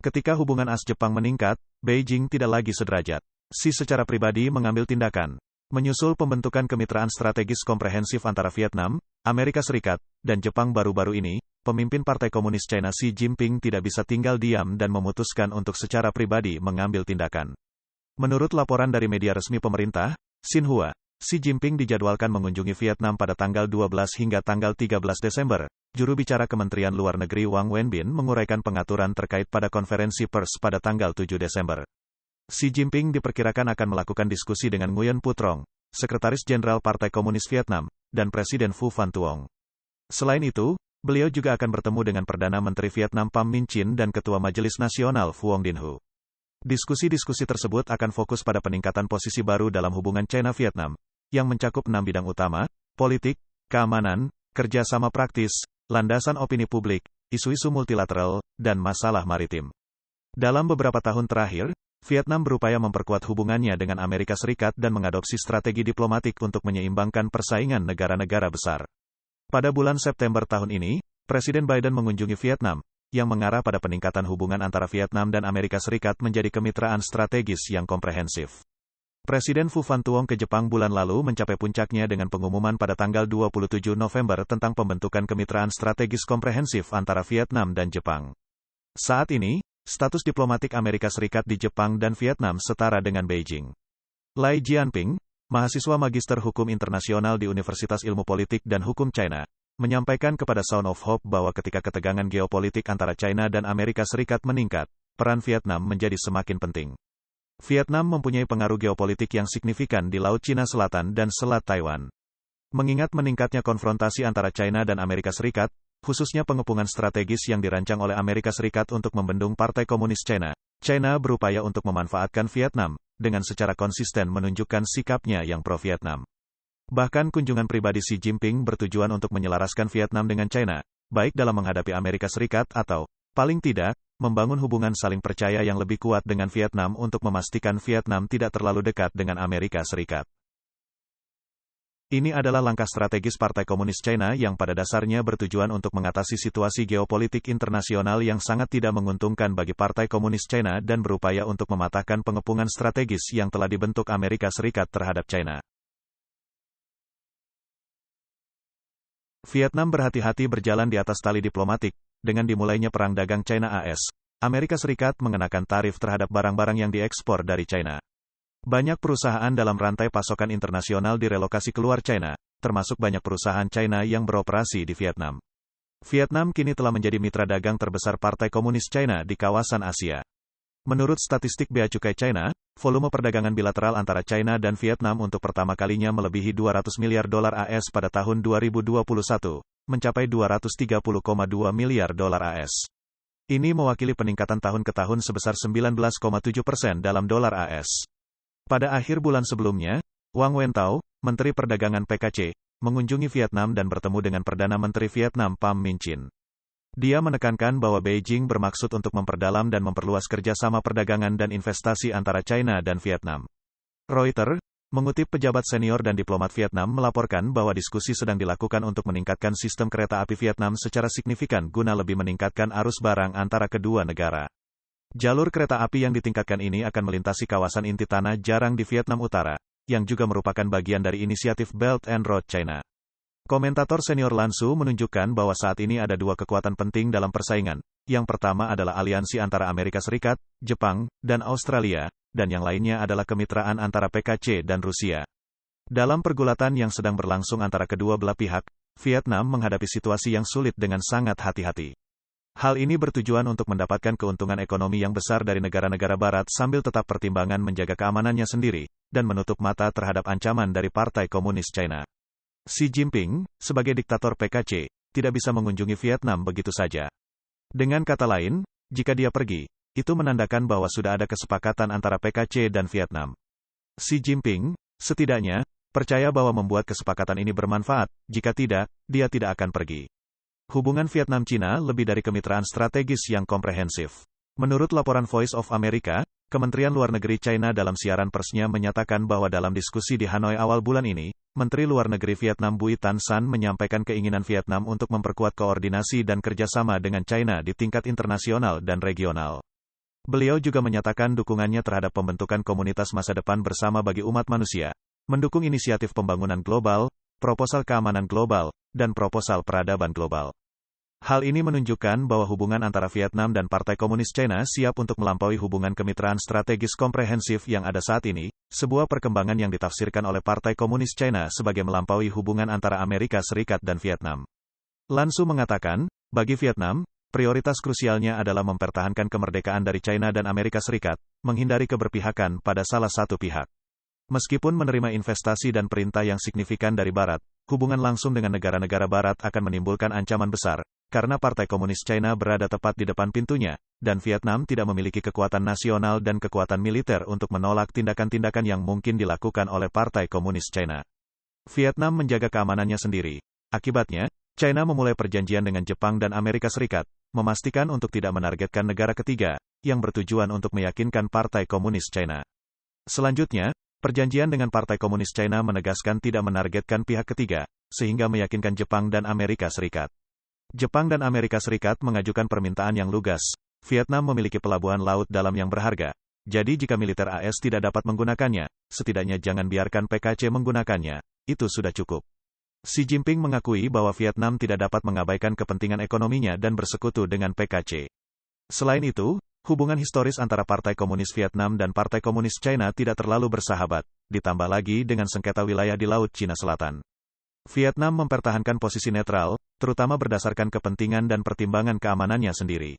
Ketika hubungan AS-Jepang meningkat, Beijing tidak lagi sederajat. Xi secara pribadi mengambil tindakan. Menyusul pembentukan kemitraan strategis komprehensif antara Vietnam, Amerika Serikat, dan Jepang baru-baru ini, pemimpin Partai Komunis China Xi Jinping tidak bisa tinggal diam dan memutuskan untuk secara pribadi mengambil tindakan. Menurut laporan dari media resmi pemerintah, Xinhua, Xi Jinping dijadwalkan mengunjungi Vietnam pada tanggal 12 hingga tanggal 13 Desember. Juru bicara Kementerian Luar Negeri Wang Wenbin menguraikan pengaturan terkait pada konferensi pers pada tanggal 7 Desember. Xi Jinping diperkirakan akan melakukan diskusi dengan Nguyen Phu Trong, Sekretaris Jenderal Partai Komunis Vietnam, dan Presiden Phu Van Thuong. Selain itu, beliau juga akan bertemu dengan Perdana Menteri Vietnam Pham Minh Chinh dan Ketua Majelis Nasional Phuong Dinh Hu. Diskusi-diskusi tersebut akan fokus pada peningkatan posisi baru dalam hubungan China-Vietnam, yang mencakup 6 bidang utama, politik, keamanan, kerjasama praktis, landasan opini publik, isu-isu multilateral, dan masalah maritim. Dalam beberapa tahun terakhir, Vietnam berupaya memperkuat hubungannya dengan Amerika Serikat dan mengadopsi strategi diplomatik untuk menyeimbangkan persaingan negara-negara besar. Pada bulan September tahun ini, Presiden Biden mengunjungi Vietnam, yang mengarah pada peningkatan hubungan antara Vietnam dan Amerika Serikat menjadi kemitraan strategis yang komprehensif. Presiden Phu Van Thuong ke Jepang bulan lalu mencapai puncaknya dengan pengumuman pada tanggal 27 November tentang pembentukan kemitraan strategis komprehensif antara Vietnam dan Jepang. Saat ini, status diplomatik Amerika Serikat di Jepang dan Vietnam setara dengan Beijing. Lai Jianping, mahasiswa Magister Hukum Internasional di Universitas Ilmu Politik dan Hukum China, menyampaikan kepada Sound of Hope bahwa ketika ketegangan geopolitik antara China dan Amerika Serikat meningkat, peran Vietnam menjadi semakin penting. Vietnam mempunyai pengaruh geopolitik yang signifikan di Laut Cina Selatan dan Selat Taiwan. Mengingat meningkatnya konfrontasi antara China dan Amerika Serikat, khususnya pengepungan strategis yang dirancang oleh Amerika Serikat untuk membendung Partai Komunis China, China berupaya untuk memanfaatkan Vietnam, dengan secara konsisten menunjukkan sikapnya yang pro-Vietnam. Bahkan kunjungan pribadi Xi Jinping bertujuan untuk menyelaraskan Vietnam dengan China, baik dalam menghadapi Amerika Serikat atau, paling tidak, membangun hubungan saling percaya yang lebih kuat dengan Vietnam untuk memastikan Vietnam tidak terlalu dekat dengan Amerika Serikat. Ini adalah langkah strategis Partai Komunis China yang pada dasarnya bertujuan untuk mengatasi situasi geopolitik internasional yang sangat tidak menguntungkan bagi Partai Komunis China dan berupaya untuk mematahkan pengepungan strategis yang telah dibentuk Amerika Serikat terhadap China. Vietnam berhati-hati berjalan di atas tali diplomatik. Dengan dimulainya perang dagang China-AS, Amerika Serikat mengenakan tarif terhadap barang-barang yang diekspor dari China. Banyak perusahaan dalam rantai pasokan internasional direlokasi keluar China, termasuk banyak perusahaan China yang beroperasi di Vietnam. Vietnam kini telah menjadi mitra dagang terbesar Partai Komunis China di kawasan Asia. Menurut statistik Bea Cukai China, volume perdagangan bilateral antara China dan Vietnam untuk pertama kalinya melebihi 200 miliar dolar AS pada tahun 2021. Mencapai 230,2 miliar dolar AS. Ini mewakili peningkatan tahun ke tahun sebesar 19,7% dalam dolar AS. Pada akhir bulan sebelumnya, Wang Wentao, Menteri Perdagangan PKC, mengunjungi Vietnam dan bertemu dengan Perdana Menteri Vietnam Pham Minh Chinh. Dia menekankan bahwa Beijing bermaksud untuk memperdalam dan memperluas kerjasama perdagangan dan investasi antara China dan Vietnam. Reuters mengutip pejabat senior dan diplomat Vietnam melaporkan bahwa diskusi sedang dilakukan untuk meningkatkan sistem kereta api Vietnam secara signifikan guna lebih meningkatkan arus barang antara kedua negara. Jalur kereta api yang ditingkatkan ini akan melintasi kawasan inti tanah jarang di Vietnam Utara, yang juga merupakan bagian dari inisiatif Belt and Road China. Komentator senior Lansu menunjukkan bahwa saat ini ada dua kekuatan penting dalam persaingan. Yang pertama adalah aliansi antara Amerika Serikat, Jepang, dan Australia, dan yang lainnya adalah kemitraan antara PKC dan Rusia. Dalam pergulatan yang sedang berlangsung antara kedua belah pihak, Vietnam menghadapi situasi yang sulit dengan sangat hati-hati. Hal ini bertujuan untuk mendapatkan keuntungan ekonomi yang besar dari negara-negara barat sambil tetap pertimbangan menjaga keamanannya sendiri, dan menutup mata terhadap ancaman dari Partai Komunis China. Xi Jinping, sebagai diktator PKC, tidak bisa mengunjungi Vietnam begitu saja. Dengan kata lain, jika dia pergi, itu menandakan bahwa sudah ada kesepakatan antara PKC dan Vietnam. Xi Jinping, setidaknya, percaya bahwa membuat kesepakatan ini bermanfaat, jika tidak, dia tidak akan pergi. Hubungan Vietnam-Cina lebih dari kemitraan strategis yang komprehensif. Menurut laporan Voice of America, Kementerian Luar Negeri China dalam siaran persnya menyatakan bahwa dalam diskusi di Hanoi awal bulan ini, Menteri Luar Negeri Vietnam Bui Tan San menyampaikan keinginan Vietnam untuk memperkuat koordinasi dan kerjasama dengan China di tingkat internasional dan regional. Beliau juga menyatakan dukungannya terhadap pembentukan komunitas masa depan bersama bagi umat manusia, mendukung inisiatif pembangunan global, proposal keamanan global, dan proposal peradaban global. Hal ini menunjukkan bahwa hubungan antara Vietnam dan Partai Komunis China siap untuk melampaui hubungan kemitraan strategis komprehensif yang ada saat ini, sebuah perkembangan yang ditafsirkan oleh Partai Komunis China sebagai melampaui hubungan antara Amerika Serikat dan Vietnam. Lan Su mengatakan, bagi Vietnam, prioritas krusialnya adalah mempertahankan kemerdekaan dari China dan Amerika Serikat, menghindari keberpihakan pada salah satu pihak. Meskipun menerima investasi dan perintah yang signifikan dari Barat, hubungan langsung dengan negara-negara Barat akan menimbulkan ancaman besar, karena Partai Komunis China berada tepat di depan pintunya, dan Vietnam tidak memiliki kekuatan nasional dan kekuatan militer untuk menolak tindakan-tindakan yang mungkin dilakukan oleh Partai Komunis China. Vietnam menjaga keamanannya sendiri. Akibatnya, China memulai perjanjian dengan Jepang dan Amerika Serikat, memastikan untuk tidak menargetkan negara ketiga, yang bertujuan untuk meyakinkan Partai Komunis China. Selanjutnya, perjanjian dengan Partai Komunis China menegaskan tidak menargetkan pihak ketiga, sehingga meyakinkan Jepang dan Amerika Serikat. Jepang dan Amerika Serikat mengajukan permintaan yang lugas. Vietnam memiliki pelabuhan laut dalam yang berharga. Jadi jika militer AS tidak dapat menggunakannya, setidaknya jangan biarkan PKC menggunakannya. Itu sudah cukup. Xi Jinping mengakui bahwa Vietnam tidak dapat mengabaikan kepentingan ekonominya dan bersekutu dengan PKC. Selain itu, hubungan historis antara Partai Komunis Vietnam dan Partai Komunis China tidak terlalu bersahabat, ditambah lagi dengan sengketa wilayah di Laut Cina Selatan. Vietnam mempertahankan posisi netral, terutama berdasarkan kepentingan dan pertimbangan keamanannya sendiri.